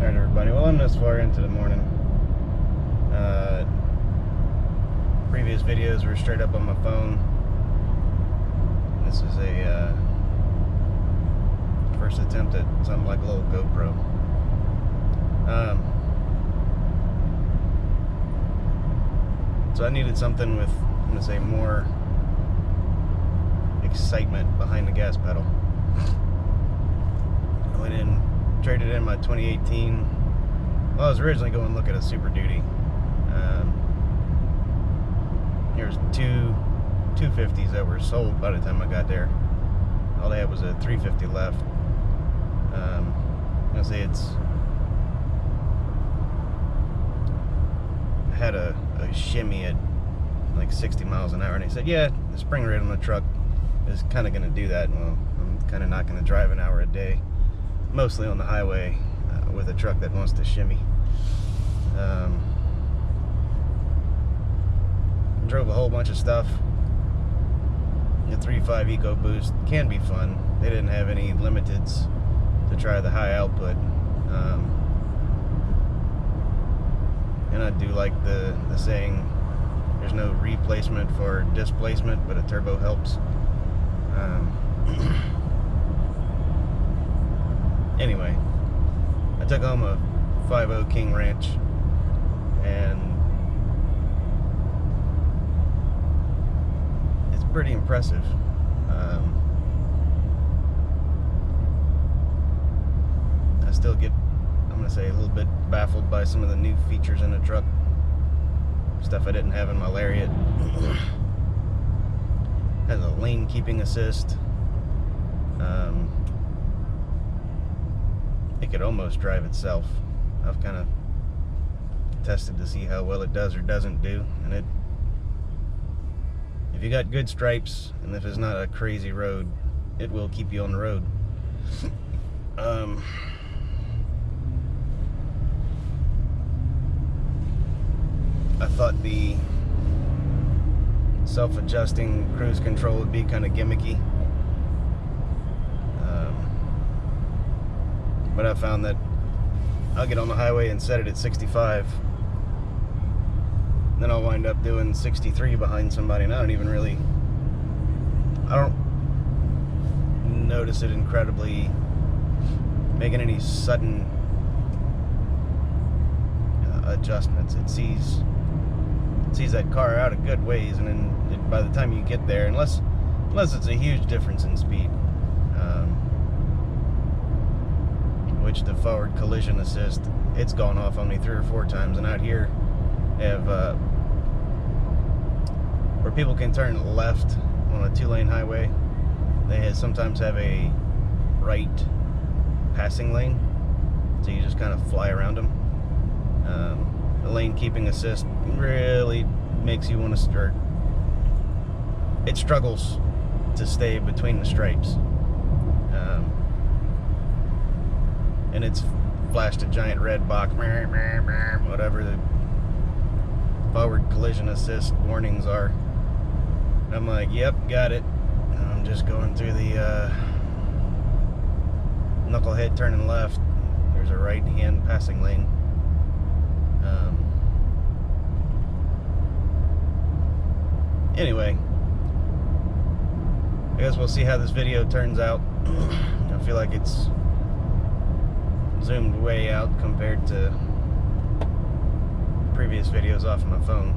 Alright everybody, well I'm this far into the morning. Previous videos were straight up on my phone. This is a first attempt at something like a little GoPro. So I needed something with, I'm going to say, more excitement behind the gas pedal. I went in, traded in my 2018. Well, I was originally going to look at a Super Duty. There's two 250s that were sold by the time I got there. All they had was a 350 left. I'm gonna say it's had a shimmy at like 60 miles an hour, and they said, yeah, the spring rate on the truck is kind of gonna do that. Well, I'm kind of not gonna drive an hour a day, mostly on the highway, with a truck that wants to shimmy. Drove a whole bunch of stuff. The 3.5 EcoBoost can be fun. They didn't have any limiteds to try the high output. And I do like the saying, there's no replacement for displacement, but a turbo helps. Anyway, I took home a 5.0 KingRanch, and it's pretty impressive. I still get, I'm gonna say, a little bit baffled by some of the new features in the truck. Stuff I didn't have in my Lariat. Has a lane keeping assist. It could almost drive itself. I've kind of tested to see how well it does or doesn't do, and if you got good stripes and if it's not a crazy road, it will keep you on the road. I thought the self-adjusting cruise control would be kind of gimmicky, but I found that I'll get on the highway and set it at 65, then I'll wind up doing 63 behind somebody, and I don't notice it incredibly making any sudden adjustments. It sees that car out a good ways, and then by the time you get there, unless it's a huge difference in speed, which the forward collision assist, it's gone off on me 3 or 4 times. And out here they have where people can turn left on a 2-lane highway, they sometimes have a right passing lane, so you just kind of fly around them. The lane keeping assist really makes you want to start. It struggles to stay between the stripes, and it's flashed a giant red box, whatever the forward collision assist warnings are. And I'm like, yep, got it. And I'm just going through the knucklehead turning left. There's a right hand passing lane. Anyway, I guess we'll see how this video turns out. I feel like it's zoomed way out compared to previous videos off of my phone.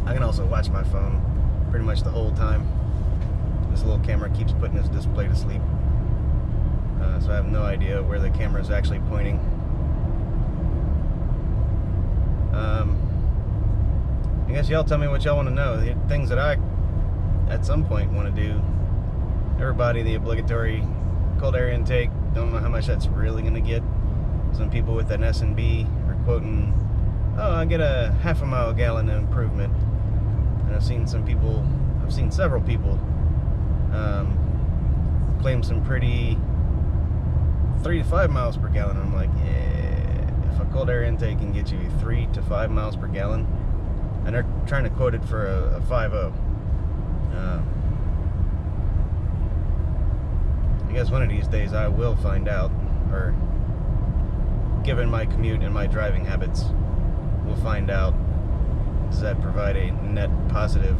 I can also watch my phone pretty much the whole time. This little camera keeps putting this display to sleep, so I have no idea where the camera is actually pointing. I guess y'all tell me what y'all want to know. The things that I, at some point, want to do. Everybody, the obligatory cold air intake. Don't know how much that's really going to get. Some people with an S&B are quoting, oh, I get a half a mile gallon improvement. And I've seen several people claim some pretty 3 to 5 miles per gallon. I'm like, yeah, if a cold air intake can get you 3 to 5 miles per gallon, and they're trying to quote it for a 5.0. I guess one of these days I will find out, or given my commute and my driving habits, we'll find out. Does that provide a net positive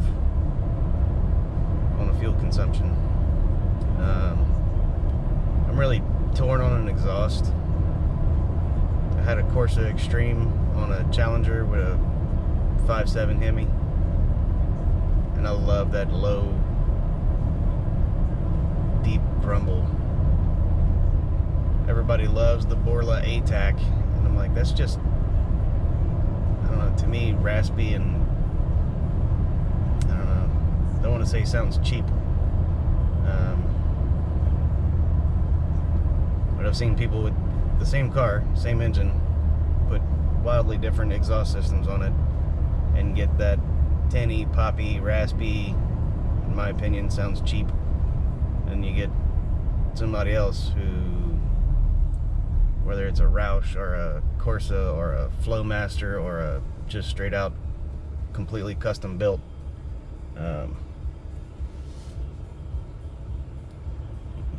on the fuel consumption? I'm really torn on an exhaust. I had a Corsa Extreme on a Challenger with a 5.7 Hemi, and I love that low, deep grumble. Everybody loves the Borla ATAC, and I'm like, that's just, I don't know, to me, raspy and, I don't know, don't want to say sounds cheap. But I've seen people with the same car, same engine, put wildly different exhaust systems on it and get that tinny, poppy, raspy, in my opinion, sounds cheap. And you get somebody else who, whether it's a Roush or a Corsa or a Flowmaster or a just straight out completely custom built, it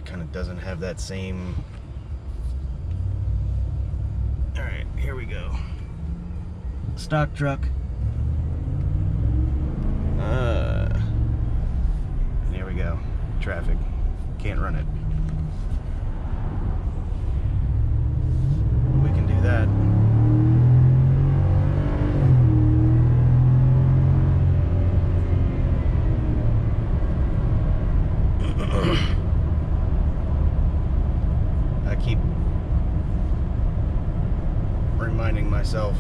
kind of doesn't have that same. All right, here we go. Stock truck. Here we go. Traffic. Can't run it. We can do that. I keep reminding myself.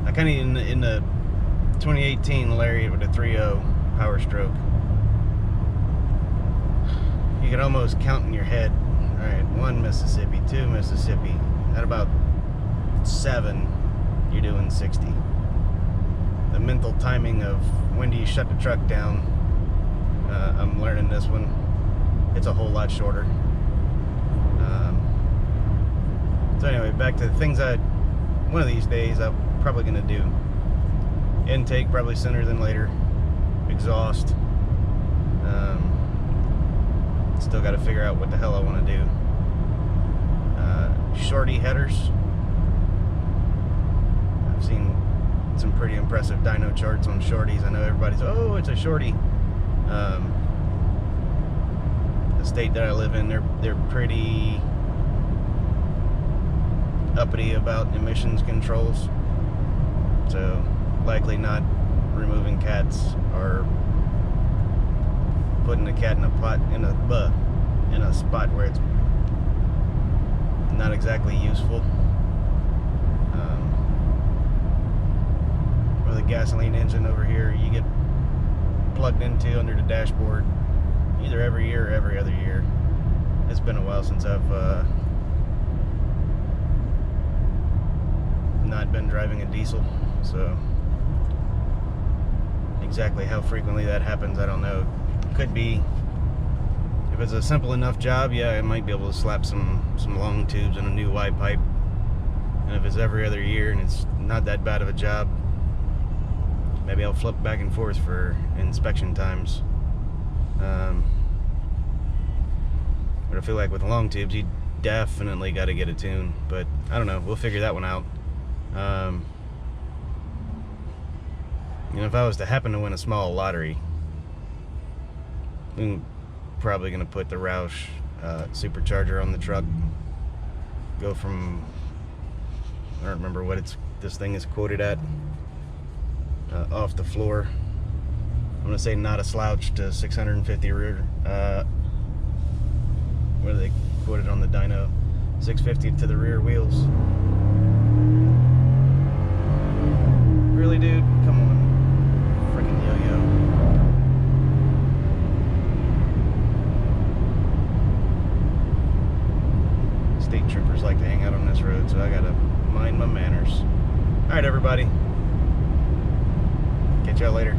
I kind of in the 2018 Lariat with a 3.0 Power Stroke. You can almost count in your head. All right, 1 Mississippi, 2 Mississippi. At about 7, you're doing 60. The mental timing of when do you shut the truck down? I'm learning this one. It's a whole lot shorter. So anyway, back to the things one of these days I'm probably gonna do. Intake probably sooner than later. Exhaust. Still got to figure out what the hell I want to do. Shorty headers. I've seen some pretty impressive dyno charts on shorties. I know everybody's, oh, it's a shorty. The state that I live in, they're pretty uppity about emissions controls. So likely not removing cats or putting a cat in a pot in a spot where it's not exactly useful. Or the gasoline engine over here, you get plugged into under the dashboard either every year or every other year. It's been a while since I've not been driving a diesel, so exactly how frequently that happens, I don't know. Could be, if it's a simple enough job, yeah, I might be able to slap some long tubes and a new Y pipe. And if it's every other year and it's not that bad of a job, maybe I'll flip back and forth for inspection times. But I feel like with long tubes, you definitely got to get a tune. But I don't know, we'll figure that one out. You know, if I was to happen to win a small lottery, I'm probably going to put the Roush supercharger on the truck. Go from, I don't remember what this thing is quoted at, off the floor. I'm going to say not a slouch to 650 rear. What are they quoted on the dyno? 650 to the rear wheels. Really, dude? Come on. Freaking yo-yo. State troopers like to hang out on this road, so I gotta mind my manners. Alright, everybody. Catch y'all later.